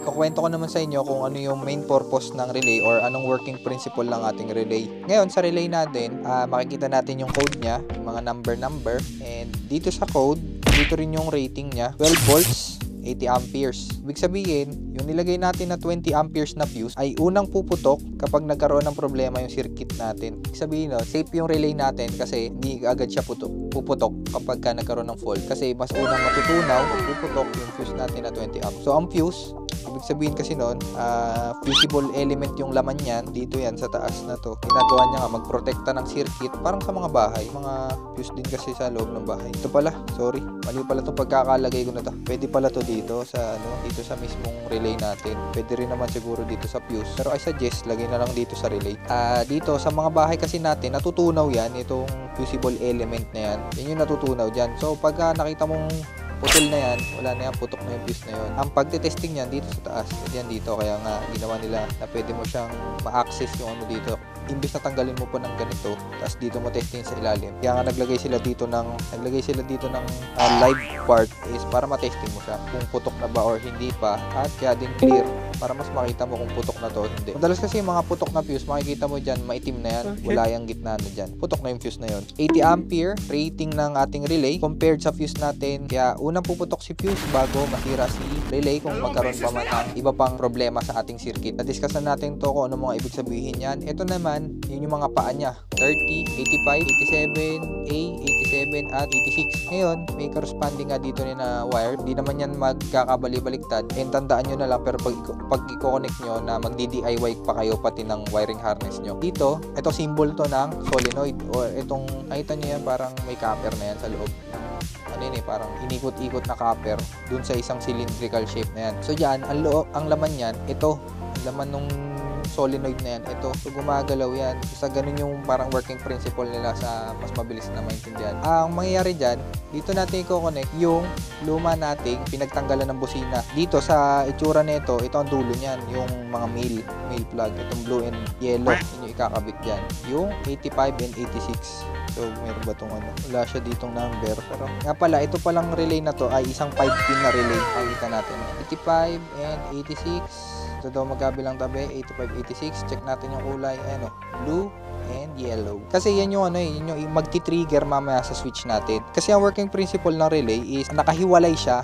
kukwento ko naman sa inyo kung ano yung main purpose ng relay or anong working principle ng ating relay. Ngayon, sa relay natin, makikita natin yung code niya, yung mga number, and dito sa code, dito rin yung rating niya, 12 volts, 80 amperes. Ibig sabihin, yung nilagay natin na 20 amperes na fuse ay unang puputok kapag nagkaroon ng problema yung circuit natin. Ibig sabihin, no, safe yung relay natin kasi hindi agad siya puputok kapag ka nagkaroon ng fault. Kasi mas unang matutunaw, puputok yung fuse natin na 20 amps. So, ang fuse, ibig sabihin kasi nun, fusible element yung laman niyan. Dito yan sa taas na to. Ginagawa niya nga magprotekta ng circuit parang sa mga bahay. Mga fuse din kasi sa loob ng bahay. Ito pala, sorry. Mali pala itong pagkakalagay ko na to. Pwede pala to dito sa dito sa mismong relay natin. Pwede rin naman siguro dito sa fuse. Pero I suggest lagay na lang dito sa relay. Dito sa mga bahay kasi natin natutunaw yan itong fusible element na yan. Yan yung natutunaw diyan. So pagka nakita mong putol na yan, wala na yan, putok na yung fuse na yun. Ang pagte-testing niyan dito sa taas, yan dito, kaya nga ginawa nila na pwede mo siyang ma-access yung ano dito. Imbis na tanggalin mo po ng ganito, tapos dito mo testing sa ilalim. Kaya nga naglagay sila dito ng live part is para ma-testing mo siya kung putok na ba or hindi pa, at kaya din clear para mas makita mo kung putok na to o hindi. Madalas kasi yung mga putok na fuse, makikita mo dyan, maitim na yan, wala yung gitna na dyan. Putok na yung fuse na yun. 80 ampere rating ng ating relay compared sa fuse natin. Kaya unang puputok si fuse bago masira si relay kung magkaroon pa man ng iba pang problema sa ating circuit. Na-discuss na natin to kung ano mga ibig sabihin yan. Ito naman, yun yung mga paa niya. 30, 85, 87, A, 87, at 86. Ngayon, may corresponding nga dito na wire. Hindi naman yan magkakabali-baliktad. And tandaan nyo na lang, pero pag i-connect nyo na magdi-DIY pa kayo pati ng wiring harness nyo. Dito, ito symbol to ng solenoid. O itong, nakita nyo yan, parang may copper na yan sa loob. Ano yun eh, parang inikot-ikot na copper dun sa isang cylindrical shape na yan. So dyan, ang laman yan, ito, ang laman nung solenoid na yan, ito. So gumagalaw yan. So, sa ganun yung parang working principle nila sa mas mabilis na maintindihan. Ang mangyayari dyan, dito natin i-connect yung luma nating pinagtanggalan ng busina. Dito sa itsura nito, ito ang dulo niyan, yung mga male plug, itong blue and yellow, yun yung ikakabit dyan. Yung 85 and 86. So, meron ba itong ano? Wala siya ditong number. Pero, nga pala, ito palang relay na to ay isang 5-pin na relay. Makikita natin. 85 and 86. Ito daw magkabilang tabi. 85, 86. Check natin yung kulay. Ano? Blue and yellow. Kasi yan yung ano yun yung magti-trigger mamaya sa switch natin. Kasi ang working principle ng relay is nakahiwalay siya.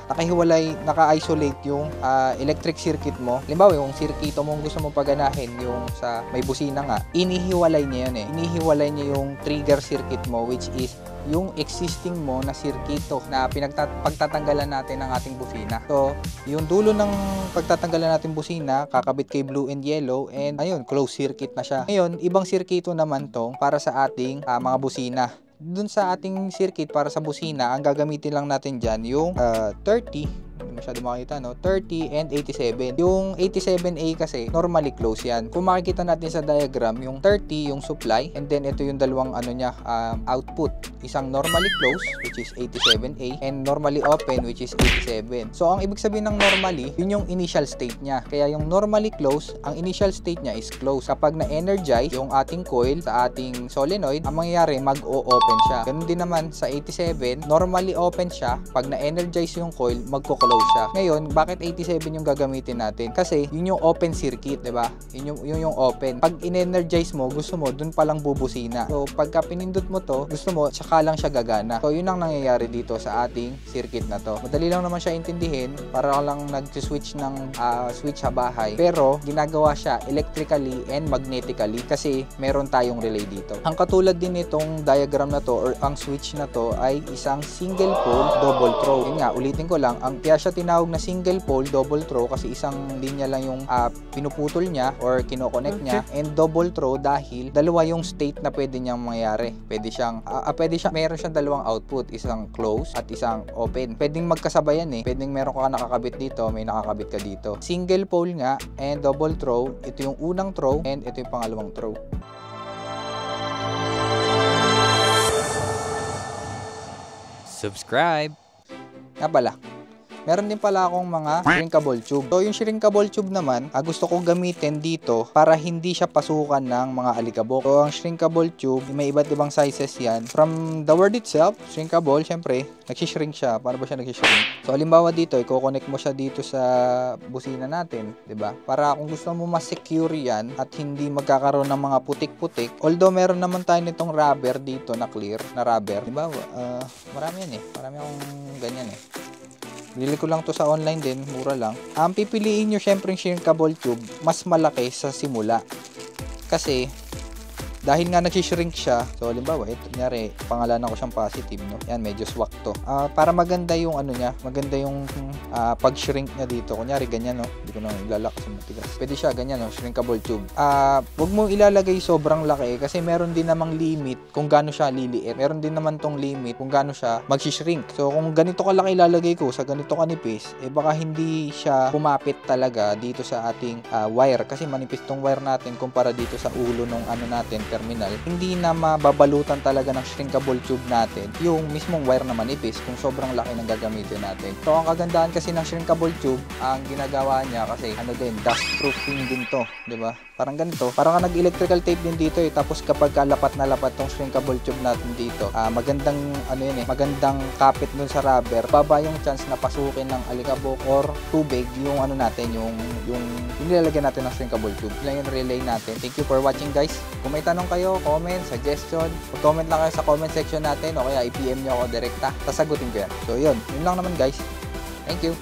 Naka-isolate yung electric circuit mo. Halimbawa, yung circuito mo gusto mo paganahin yung sa may busina nga. Inihiwalay niya yan eh. Inihiwalay niya yung trigger circuit mo, which is yung existing mo na sirkito na pagtatanggalan natin ng ating busina. So, yung dulo ng pagtatanggalan natin busina, kakabit kay blue and yellow, and ayun, closed circuit na siya. Ngayon, ibang sirkito naman to para sa ating mga busina. Dun sa ating circuit para sa busina, ang gagamitin lang natin dyan yung 30, hindi masyado makita, no? 30 and 87. Yung 87A kasi normally close yan. Kung makikita natin sa diagram, yung 30 yung supply, and then ito yung dalawang ano niya, output. Isang normally close, which is 87A, and normally open, which is 87. So ang ibig sabihin ng normally, yun yung initial state niya. Kaya yung normally close, ang initial state niya is close. Kapag na-energize yung ating coil sa ating solenoid, ang mangyayari mag-o-open siya. Ganun din naman sa 87, normally open siya. Pag na-energize yung coil, magko-close siya. Ngayon, bakit 87 yung gagamitin natin? Kasi yun yung open circuit, 'di ba? Yun yung open. Pag in-energize mo, gusto mo dun pa lang bubusina. So, pagka pinindot mo to, gusto mo tsaka lang siya gagana. So, yun ang nangyayari dito sa ating circuit na to. Madali lang naman siya intindihin, para lang nag-switch ng switch sa bahay. Pero, ginagawa siya electrically and magnetically kasi meron tayong relay dito. Ang katulad din nitong diagram na to or ang switch na to ay isang single pole double throw. Yun nga, ulitin ko lang, kaya siya tinawag na single pole double throw kasi isang linya lang yung pinuputol niya or kino-connect niya, and double throw dahil dalawa yung state na pwede niyang mangyari. Meron siyang dalawang output, isang close at isang open. Pwedeng magkasabayan eh. Pwedeng meron ka nakakabit dito, may nakakabit ka dito. Single pole nga and double throw, ito yung unang throw and ito yung pangalawang throw. Subscribe! Nga pala, meron din pala akong mga shrinkable tube. So yung shrinkable tube naman, gusto kong gamitin dito para hindi siya pasukan ng mga alikabok. So ang shrinkable tube, may iba't ibang sizes yan. From the word itself, shrinkable, syempre, nagsishrink siya. Paano ba siya nagsishrink? So halimbawa dito, i-connect mo siya dito sa busina natin, 'di ba? Para kung gusto mo mas secure yan at hindi magkakaroon ng mga putik-putik. Although meron naman tayo nitong rubber dito na clear na rubber, 'di ba? Marami yan eh. Marami akong ganyan eh. Bili ko lang to sa online din, mura lang. Ang pipiliin nyo syempre yung shrinkable tube, mas malaki sa simula. Kasi dahil nga nagsishrink siya, so halimbawa, ito, kunyari, pangalanan ko siyang positive, no? Yan, medyo swak to. Para maganda yung ano niya, maganda yung pag-shrink niya dito. Kunyari, ganyan, no? Hindi ko na ilalak kasi matigas. Pwede siya, ganyan, no? Shrinkable tube. Huwag mo ilalagay sobrang laki kasi meron din namang limit kung gaano siya liliit. Meron din naman tong limit kung gaano siya magsishrink. So, kung ganito kalaki ilalagay ko sa ganito kanipis, baka hindi siya kumapit talaga dito sa ating wire. Kasi manipis tong wire natin kumpara dito sa ulo ng ano natin, terminal, hindi na mababalutan talaga ng shrinkable tube natin yung mismong wire na manipis kung sobrang laki ng gagamitin natin. So ang kagandahan kasi ng shrinkable tube, ang ginagawa niya kasi ano din, dust proofing din to, 'di ba? Parang ganito, parang ka nag-electrical tape din dito eh. Tapos kapag lapat na lapat tong shrinkable tube natin dito, magandang ano yun eh, magandang kapit dun sa rubber, baba yung chance na pasukin ng alikabok or tubig yung ano natin, yung nilalagyan natin ng shrinkable tube. Yan yung relay natin. Thank you for watching, guys. Kung may tanong kayo, comment, suggestion, mag-comment lang kayo sa comment section natin o kaya i-PM nyo ako direkta, sasagutin ko yan. So yun lang naman, guys. Thank you.